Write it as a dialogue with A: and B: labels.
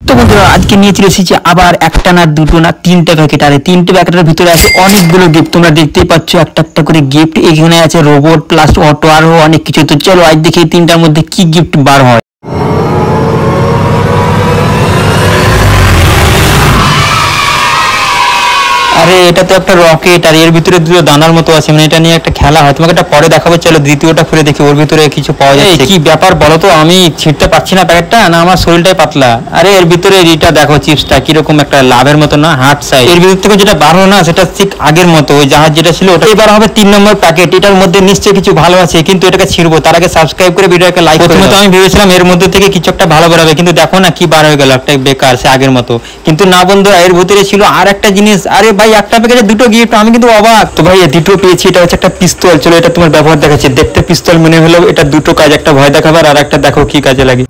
A: তো বন্ধুরা আজকে নিয়ে চলে এসেছি আবার একটা না দুটো না তিনটে প্যাকেট, আর তিনটে প্যাকেটের ভিতরে আছে অনেকগুলো গিফট। তোমরা দেখতেই পাচ্ছ একটা একটা করে গিফট। এখানে আছে রোবট প্লাস অটো আরো অনেক কিছু। তো চলো আজ দেখি এই তিনটার মধ্যে কি গিফট বার হয়। আরে এটা তো একটা রকেট, আর এর ভিতরে দুটো দানার মতো আছে, মানে এটা নিয়ে একটা খেলা হয়। তোমাকে এটা পরে দেখাবো, চলো দ্বিতীয়টা খুলে দেখি ওর ভিতরে কিছু পাওয়া যায়। কি ব্যাপার বলো তো, আমি ছিঁড়তে পারছি না প্যাকেটটা, না আমার শরীরটাই পাতলা। আরে এর ভিতরে এটা দেখো চিপসটা কিরকম একটা লাভের মতো না, হার্ট সাইজ। এর ভিতর থেকে যেটা বার হলো না সেটা ঠিক আগের মতো, ওই জাহাজ যেটা ছিল ওটা। এবার হবে 3 নম্বর প্যাকেট। এটার মধ্যে নিশ্চয়ই কিছু ভালো আছে, কিন্তু এটাকে ছিড়বো তার আগে সাবস্ক্রাইব করে ভিডিওটাকে লাইক করে। প্রথমে তো আমি ভেবেছিলাম এর মধ্যে থেকে কিছু একটা ভালো বেরোবে, কিন্তু দেখো না কি বার হয়ে গেল, একটা বেকার সে আগের মতো। কিন্তু না বন্ধুরা, এর ভিতরে ছিল আর একটা জিনিস। আরে ভাই একটা প্যাকেটে দুটো গিফট, আমি কিন্তু অবাক। তো ভাই দুটো পেয়েছি, এটা হচ্ছে একটা পিস্তল। চলো এটা তোমার ব্যবহার দেখাচ্ছি। দেখতে পিস্তল মনে হলো, এটা দুটো কাজ, একটা ভয় দেখাবার আর একটা দেখো কি কাজে লাগে।